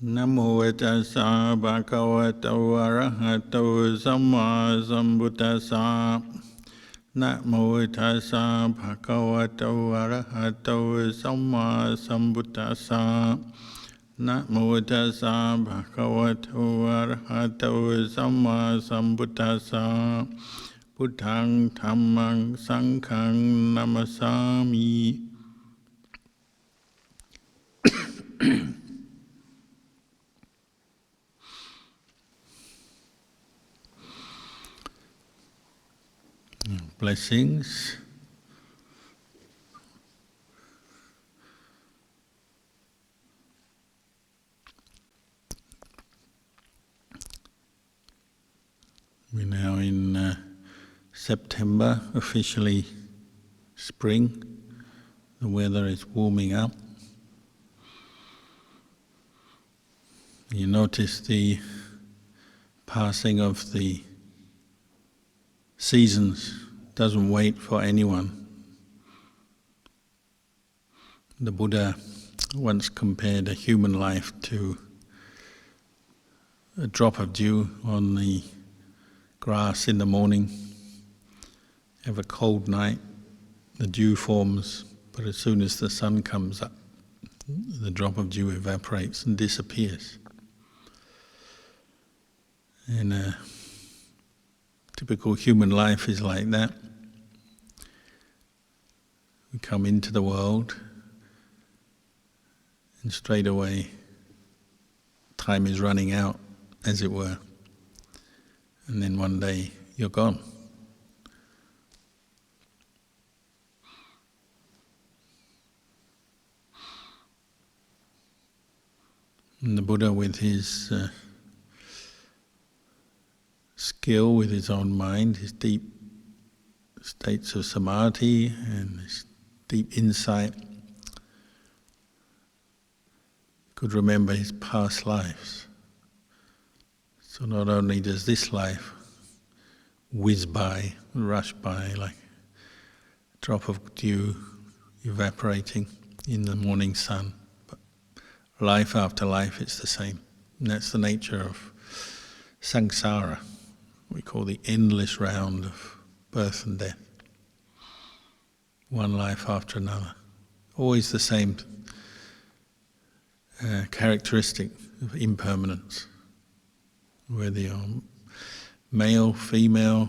Namo tassa bhagavato arahato samma sambuddhassa. Namo tassa bhagavato arahato samma sambuddhassa. Namo tassa bhagavato arahato samma sambuddhassa. Buddhaṃ dhammang saṅghang namasami. Blessings. We're now in September, officially spring. The weather is warming up. You notice the passing of the seasons doesn't wait for anyone. The Buddha once compared a human life to a drop of dew on the grass in the morning. Have a cold night, the dew forms, but as soon as the sun comes up, the drop of dew evaporates and disappears. And a typical human life is like that. We come into the world and straight away time is running out, as it were. And then one day you're gone. And the Buddha, with his skill, with his own mind, his deep states of samadhi and his deep insight, could remember his past lives. So not only does this life whiz by, rush by like a drop of dew evaporating in the morning sun, but life after life it's the same. And that's the nature of samsara. We call the endless round of birth and death. One life after another. Always the same characteristic of impermanence. Whether you're male, female,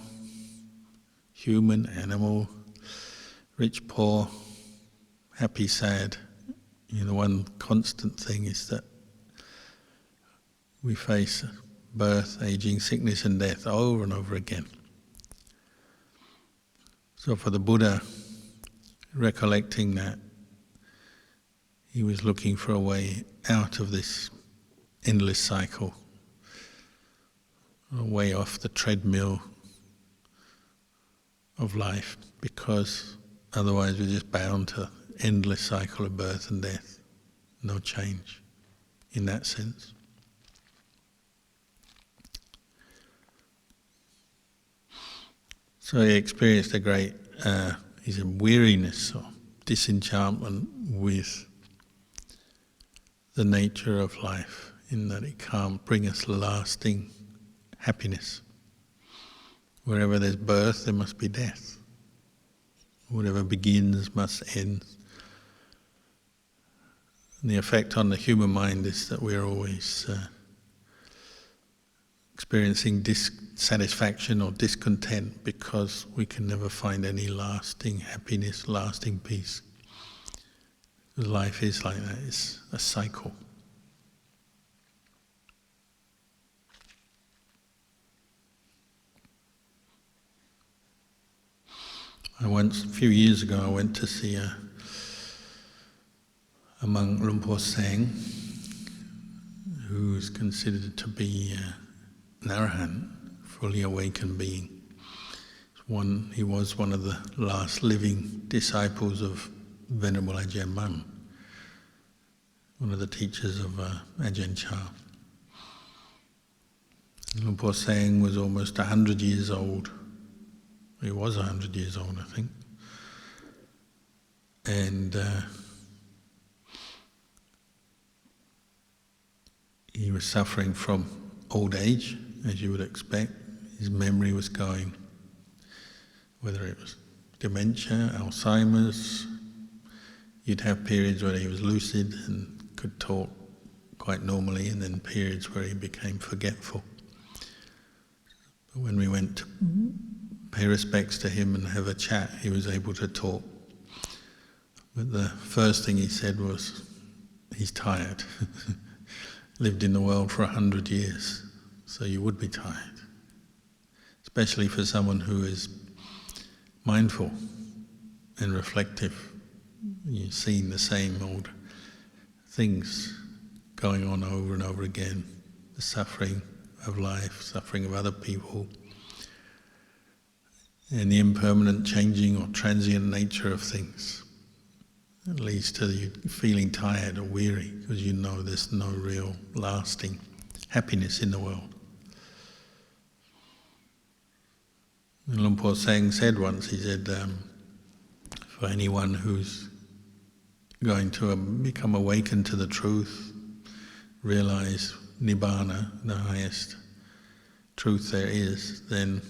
human, animal, rich, poor, happy, sad, the one constant thing is that we face birth, aging, sickness and death over and over again. So for the Buddha, recollecting that, he was looking for a way out of this endless cycle, a way off the treadmill of life, because otherwise we're just bound to endless cycle of birth and death. No change in that sense. So he experienced a great weariness or disenchantment with the nature of life, in that it can't bring us lasting happiness. Wherever there's birth, there must be death. Whatever begins must end. And the effect on the human mind is that we're always experiencing dissatisfaction or discontent because we can never find any lasting happiness, lasting peace. Life is like that, it's a cycle. A few years ago, I went to see a monk, Lumpur Seng, who is considered to be an arahant, fully awakened being. He was one of the last living disciples of Venerable Ajahn Mun, one of the teachers of Ajahn Chah. Lumpur Seng was almost 100 years old. He was 100 years old, I think. And he was suffering from old age, as you would expect. His memory was going, whether it was dementia, Alzheimer's. You'd have periods where he was lucid and could talk quite normally, and then periods where he became forgetful. But when we went to pay respects to him and have a chat, he was able to talk. But the first thing he said was, he's tired. Lived in the world for 100 years, so you would be tired. Especially for someone who is mindful and reflective. You've seen the same old things going on over and over again. The suffering of life, suffering of other people, and the impermanent, changing or transient nature of things. It leads to you feeling tired or weary because you know there's no real lasting happiness in the world. And Luang Por Sang said once, he said, for anyone who's going to become awakened to the truth, realize Nibbana, the highest truth there is, then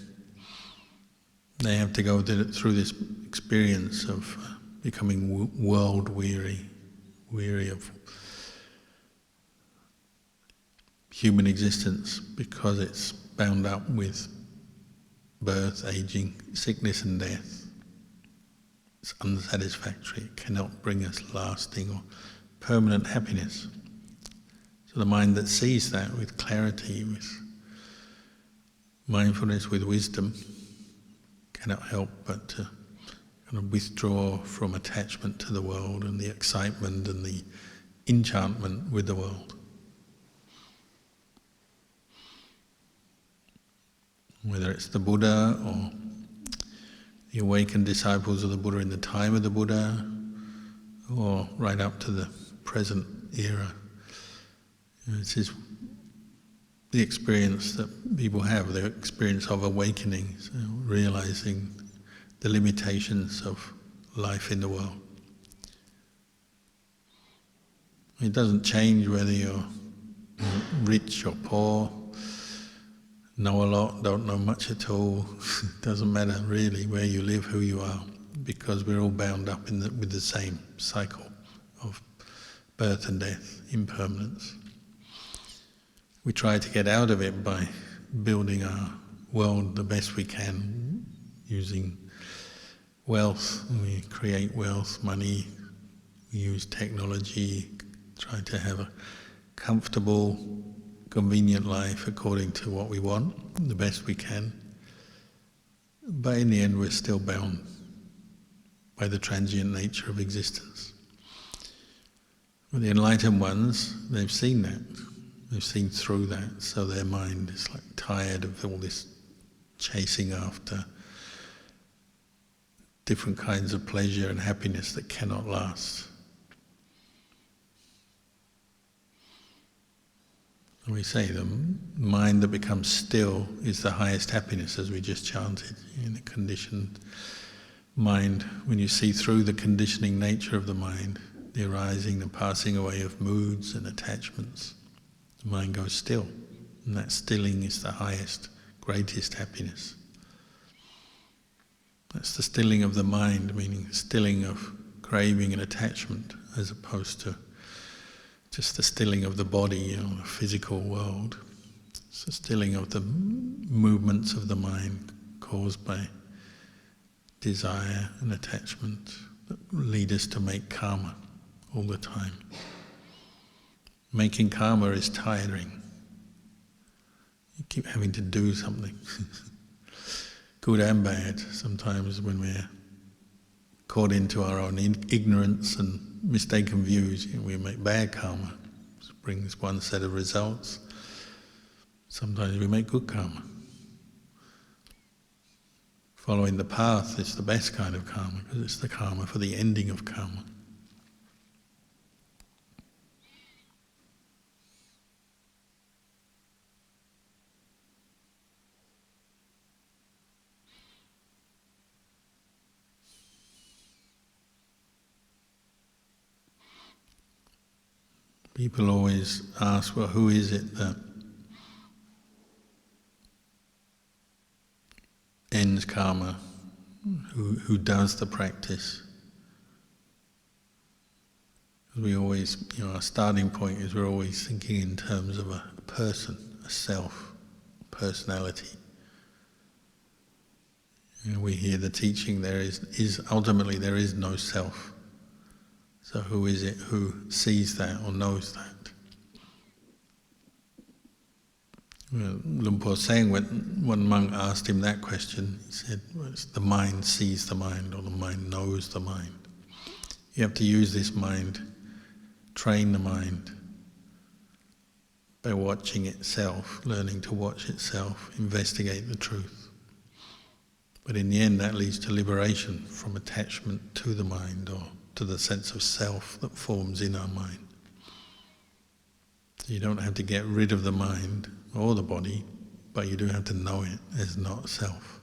they have to go through this experience of becoming world weary, weary of human existence because it's bound up with birth, aging, sickness and death. It's unsatisfactory. It cannot bring us lasting or permanent happiness. So the mind that sees that with clarity, with mindfulness, with wisdom, cannot help but to kind of withdraw from attachment to the world and the excitement and the enchantment with the world. Whether it's the Buddha or the awakened disciples of the Buddha in the time of the Buddha, or right up to the present era. This is the experience that people have, the experience of awakening, so realizing the limitations of life in the world. It doesn't change whether you're rich or poor, know a lot, don't know much at all. It doesn't matter really where you live, who you are, because we're all bound up with the same cycle of birth and death, impermanence. We try to get out of it by building our world the best we can, using wealth. We create wealth, money, we use technology, try to have a comfortable, convenient life according to what we want, the best we can. But in the end we're still bound by the transient nature of existence. But the enlightened ones, they've seen that. They've seen through that, so their mind is like tired of all this chasing after different kinds of pleasure and happiness that cannot last. We say the mind that becomes still is the highest happiness, as we just chanted. In the conditioned mind, when you see through the conditioning nature of the mind, the arising and passing away of moods and attachments, the mind goes still, and that stilling is the highest, greatest happiness. That's the stilling of the mind, meaning stilling of craving and attachment, as opposed to just the stilling of the body, the physical world. It's the stilling of the movements of the mind caused by desire and attachment that lead us to make karma all the time. Making karma is tiring. You keep having to do something, good and bad. Sometimes when we're caught into our own ignorance and mistaken views, we make bad karma. It brings one set of results. Sometimes we make good karma. Following the path is the best kind of karma, because it's the karma for the ending of karma. People always ask, well, who is it that ends karma? Who does the practice? We always, our starting point is we're always thinking in terms of a person, a self, personality. We hear the teaching there is ultimately there is no self. So who is it who sees that or knows that? Lumpur saying when one monk asked him that question, he said, well, it's the mind sees the mind, or the mind knows the mind. You have to use this mind, train the mind by watching itself, learning to watch itself, investigate the truth. But in the end that leads to liberation from attachment to the mind or to the sense of self that forms in our mind. So you don't have to get rid of the mind or the body, but you do have to know it as not self.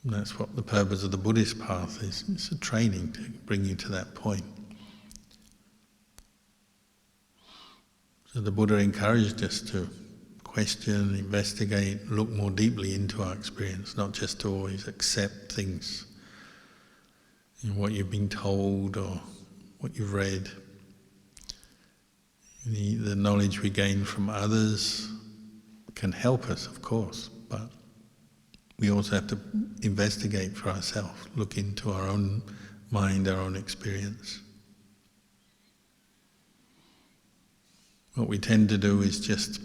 And that's what the purpose of the Buddhist path is. It's a training to bring you to that point. So the Buddha encouraged us to question, investigate, look more deeply into our experience, not just to always accept things, what you've been told or what you've read. The knowledge we gain from others can help us, of course, but we also have to investigate for ourselves, look into our own mind, our own experience. What we tend to do is just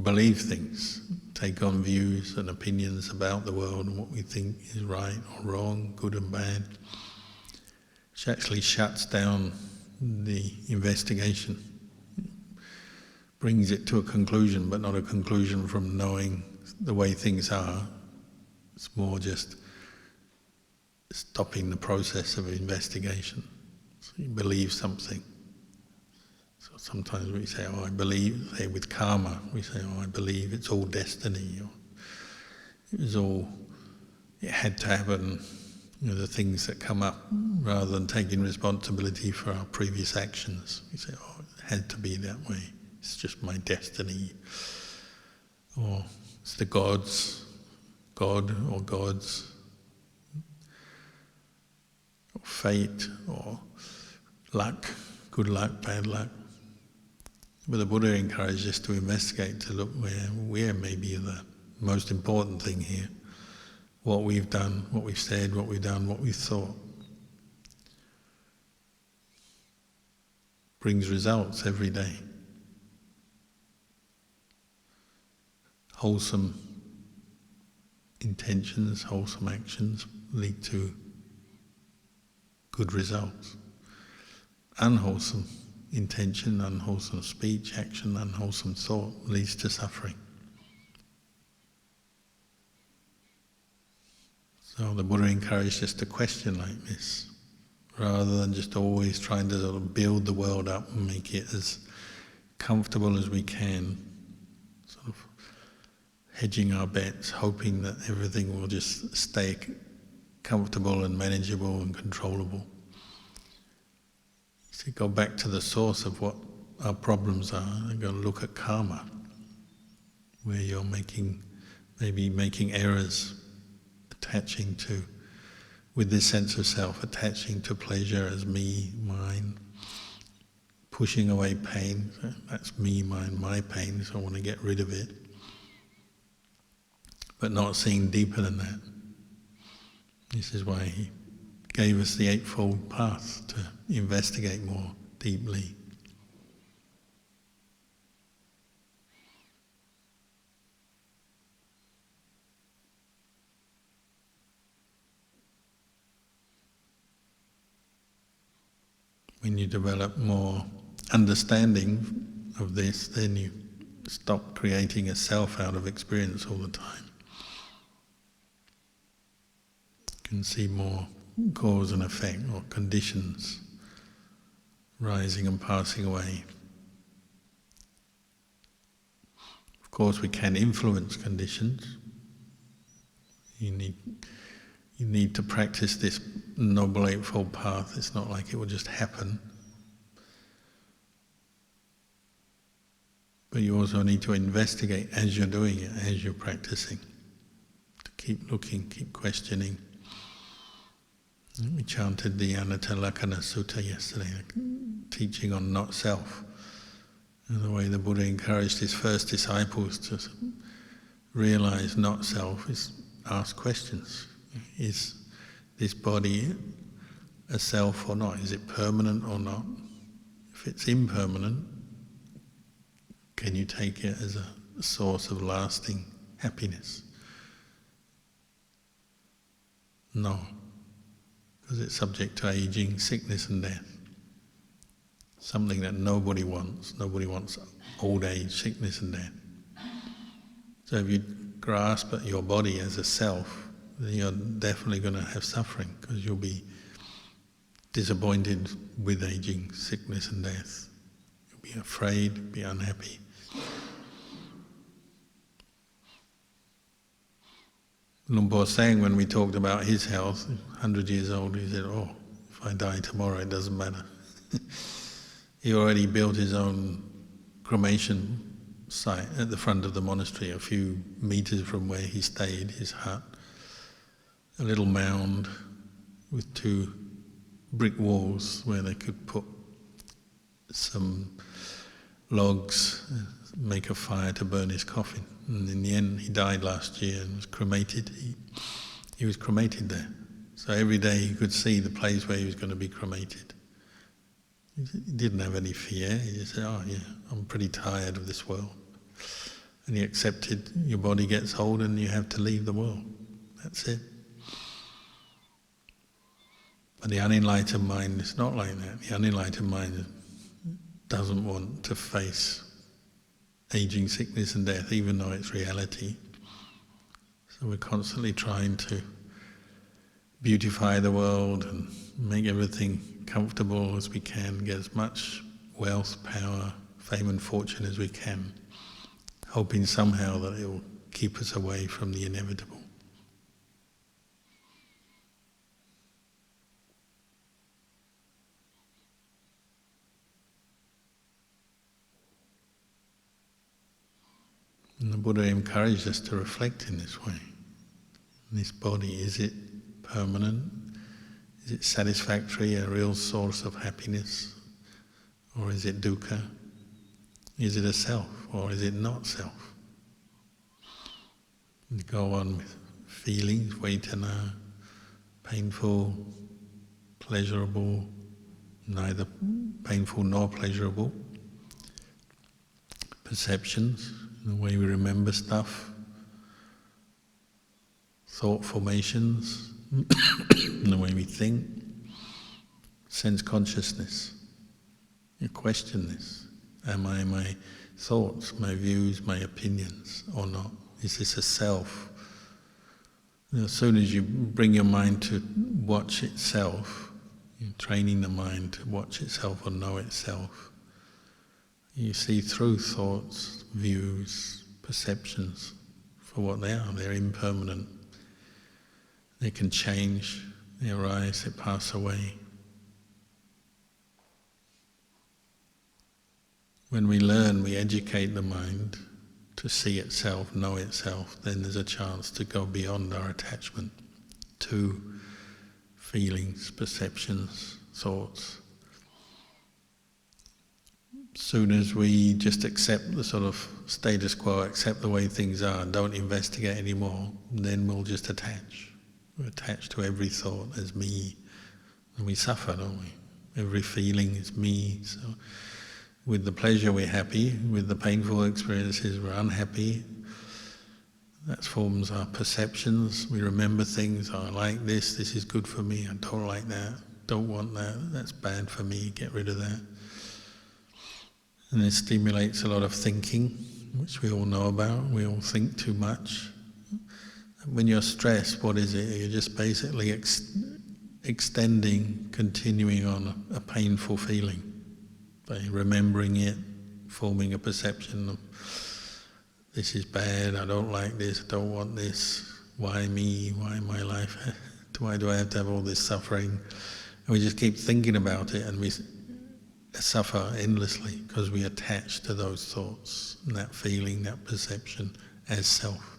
believe things, take on views and opinions about the world and what we think is right or wrong, good and bad, which actually shuts down the investigation. Brings it to a conclusion, but not a conclusion from knowing the way things are. It's more just stopping the process of investigation. So you believe something. So sometimes we say, oh, I believe, say with karma, we say, oh, I believe it's all destiny, or it had to happen, the things that come up, rather than taking responsibility for our previous actions. We say, oh, it had to be that way. It's just my destiny, or it's the gods, God or gods, or fate, or luck, good luck, bad luck. But the Buddha encouraged us to investigate, to look where may be the most important thing here, what we've done, what we've said, what we've done, what we've thought. Brings results every day. Wholesome intentions, wholesome actions lead to good results. Unwholesome intention, unwholesome speech, action, unwholesome thought leads to suffering. So the Buddha encouraged us to question like this, rather than just always trying to sort of build the world up and make it as comfortable as we can, sort of hedging our bets, hoping that everything will just stay comfortable and manageable and controllable. So go back to the source of what our problems are and go look at karma, where you're maybe making errors, attaching to, with this sense of self, attaching to pleasure as me, mine, pushing away pain, that's me, mine, my pain, so I want to get rid of it. But not seeing deeper than that. This is why he gave us the Eightfold Path, to investigate more deeply. When you develop more understanding of this, then you stop creating a self out of experience all the time. You can see more cause and effect, or conditions rising and passing away. Of course, we can influence conditions. You need to practice this Noble Eightfold Path. It's not like it will just happen. But you also need to investigate as you're doing it, as you're practicing. To keep looking, keep questioning. We chanted the Anatta Lakkhana Sutta yesterday, teaching on not self. And the way the Buddha encouraged his first disciples to realize not self is ask questions. Is this body a self or not? Is it permanent or not? If it's impermanent, can you take it as a source of lasting happiness? No, because it's subject to aging, sickness and death. Something that nobody wants. Nobody wants old age, sickness and death. So if you grasp at your body as a self, then you're definitely going to have suffering, because you'll be disappointed with aging, sickness and death. You'll be afraid, be unhappy. Luang Por saying, when we talked about his health, 100 years old, he said, "Oh, if I die tomorrow, it doesn't matter." He already built his own cremation site at the front of the monastery, a few meters from where he stayed, his hut. A little mound with 2 brick walls where they could put some logs, make a fire to burn his coffin. And in the end, he died last year and was cremated. He was cremated there. So every day he could see the place where he was going to be cremated. He didn't have any fear. He just said, "Oh yeah, I'm pretty tired of this world." And he accepted your body gets old and you have to leave the world. That's it. But the unenlightened mind is not like that. The unenlightened mind doesn't want to face aging, sickness and death, even though it's reality. So we're constantly trying to beautify the world and make everything comfortable as we can, get as much wealth, power, fame and fortune as we can, hoping somehow that it will keep us away from the inevitable. And the Buddha encouraged us to reflect in this way. This body, is it permanent? Is it satisfactory, a real source of happiness? Or is it dukkha? Is it a self, or is it not self? We go on with feelings, vedana, painful, pleasurable, neither painful nor pleasurable, perceptions, the way we remember stuff, thought formations, the way we think, sense consciousness. You question this. Am I my thoughts, my views, my opinions, or not? Is this a self? As soon as you bring your mind to watch itself, you're training the mind to watch itself or know itself, you see through thoughts, views, perceptions for what they are. They're impermanent. They can change, they arise, they pass away. When we learn, we educate the mind to see itself, know itself, then there's a chance to go beyond our attachment to feelings, perceptions, thoughts. As soon as we just accept the sort of status quo, accept the way things are, and don't investigate anymore, then we'll just attach. We're attached to every thought as me, and we suffer, don't we? Every feeling is me. So with the pleasure we're happy, with the painful experiences we're unhappy. That forms our perceptions. We remember things, I like this is good for me, I don't like that, don't want that, that's bad for me, get rid of that. And it stimulates a lot of thinking, which we all know about. We all think too much. When you're stressed, what is it? You're just basically extending, continuing on a painful feeling by remembering it, forming a perception of this is bad, I don't like this, I don't want this, why me, why my life, why do I have to have all this suffering? And we just keep thinking about it, and suffer endlessly because we attach to those thoughts and that feeling, that perception as self.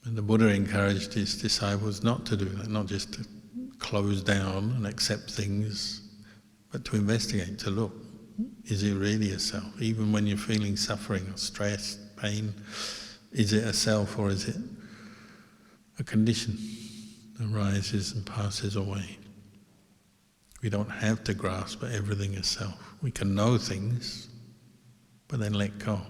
And the Buddha encouraged his disciples not to do that, not just to close down and accept things, but to investigate, to look, is it really a self? Even when you're feeling suffering or stress, pain, is it a self or is it a condition that arises and passes away? We don't have to grasp everything as self. We can know things, but then let go.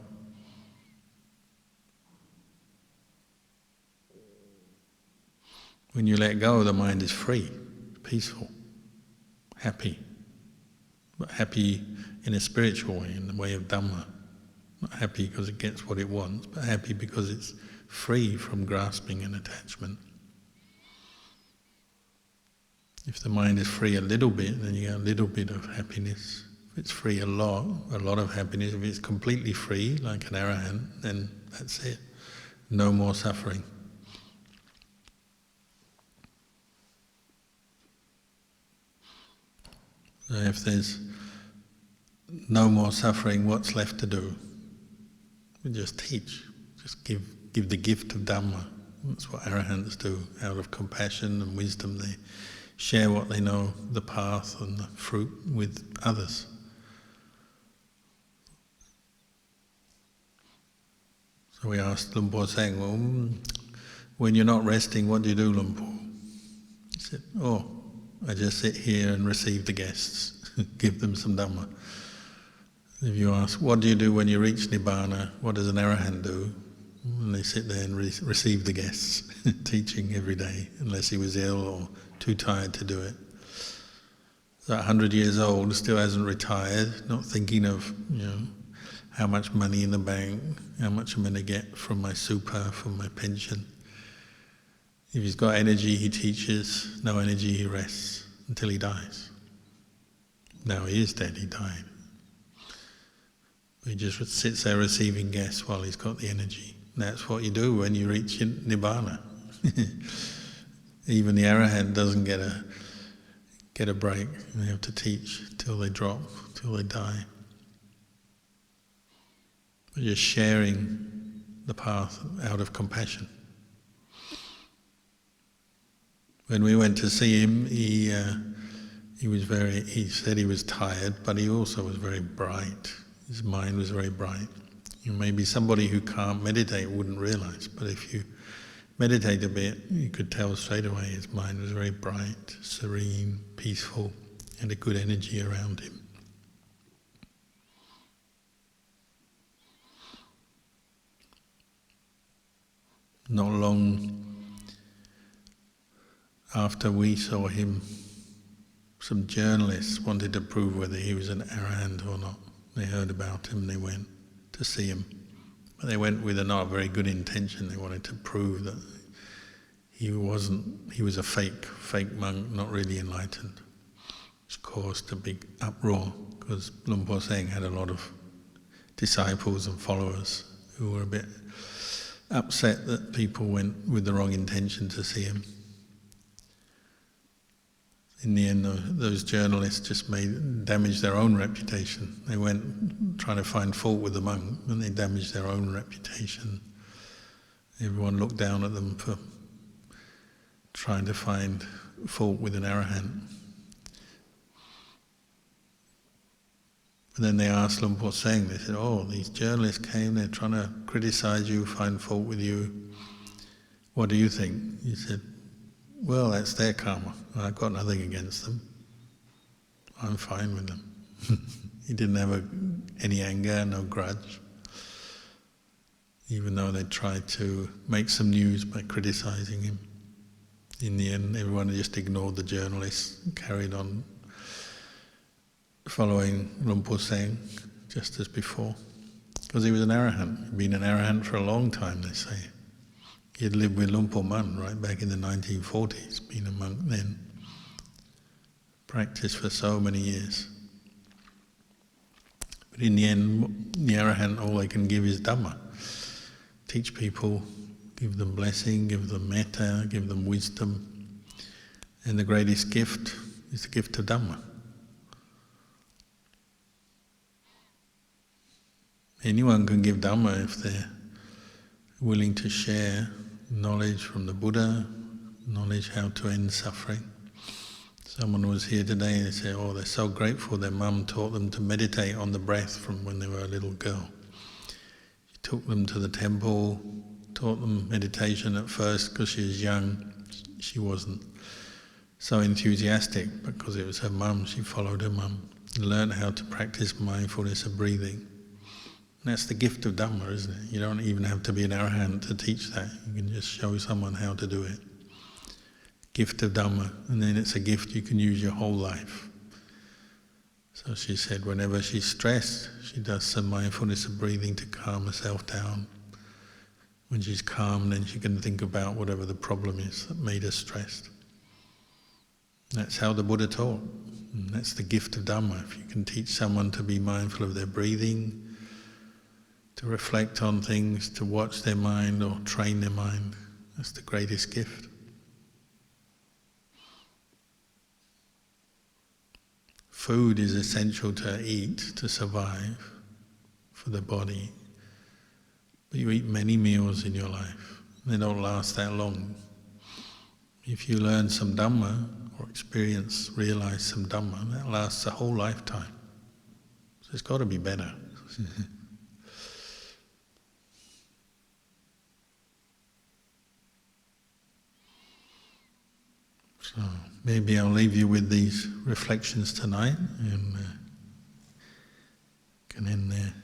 When you let go, the mind is free, peaceful, happy. But happy in a spiritual way, in the way of Dhamma. Not happy because it gets what it wants, but happy because it's free from grasping and attachment. If the mind is free a little bit, then you get a little bit of happiness. If it's free a lot of happiness. If it's completely free, like an arahant, then that's it. No more suffering. So if there's no more suffering, what's left to do? We just teach, just give the gift of Dhamma. That's what arahants do. Out of compassion and wisdom, they share what they know, the path and the fruit, with others. So we asked Luang Por saying, well, when you're not resting, what do you do, Luang Por? He said, I just sit here and receive the guests, give them some Dhamma. If you ask, what do you do when you reach Nibbana? What does an arahant do? And they sit there and receive the guests, teaching every day, unless he was ill or too tired to do it. So 100 years old, still hasn't retired, not thinking of, how much money in the bank, how much I'm going to get from my super, from my pension. If he's got energy, he teaches. No energy, he rests until he dies. Now he is dead, he died. He just sits there receiving guests while he's got the energy. And that's what you do when you reach Nibbana. Even the arahant doesn't get a break. They have to teach till they drop, till they die. But just sharing the path out of compassion. When we went to see him, he said he was tired, but he also was very bright. His mind was very bright. Maybe somebody who can't meditate wouldn't realize, but if you meditate a bit, you could tell straight away his mind was very bright, serene, peaceful, and a good energy around him. Not long after we saw him, some journalists wanted to prove whether he was an arahant or not. They heard about him, they went to see him. But they went with a not very good intention. They wanted to prove that he was a fake monk, not really enlightened. Which caused a big uproar, because Luang Por Seng had a lot of disciples and followers who were a bit upset that people went with the wrong intention to see him. In the end, those journalists just damaged their own reputation. They went trying to find fault with the monk, and they damaged their own reputation. Everyone looked down at them for trying to find fault with an arahant. But then they asked Luang Por Seng, they said, these journalists came, they're trying to criticize you, find fault with you. What do you think? He said, well, that's their karma. I've got nothing against them. I'm fine with them. He didn't have any anger, no grudge. Even though they tried to make some news by criticizing him. In the end, everyone just ignored the journalists and carried on following Luang Por Seng just as before. Because he was an arahant. He'd been an arahant for a long time, they say. He had lived with Luang Por Man right back in the 1940s, been a monk then. Practiced for so many years. But in the end, the arahant, all they can give is Dhamma. Teach people, give them blessing, give them metta, give them wisdom. And the greatest gift is the gift of Dhamma. Anyone can give Dhamma if they're willing to share knowledge from the Buddha, knowledge how to end suffering. Someone was here today and they said, oh, they're so grateful their mum taught them to meditate on the breath from when they were a little girl. She took them to the temple, taught them meditation at first because she was young. She wasn't so enthusiastic, but because it was her mum, she followed her mum and learned how to practice mindfulness of breathing. And that's the gift of Dhamma, isn't it? You don't even have to be an arahant to teach that. You can just show someone how to do it. Gift of Dhamma, and then it's a gift you can use your whole life. So she said whenever she's stressed, she does some mindfulness of breathing to calm herself down. When she's calm, then she can think about whatever the problem is that made her stressed. That's how the Buddha taught. And that's the gift of Dhamma. If you can teach someone to be mindful of their breathing, to reflect on things, to watch their mind or train their mind, that's the greatest gift. Food is essential to eat, to survive, for the body. But you eat many meals in your life. They don't last that long. If you learn some Dhamma, or realize some Dhamma, that lasts a whole lifetime. So it's got to be better. So maybe I'll leave you with these reflections tonight and can end there.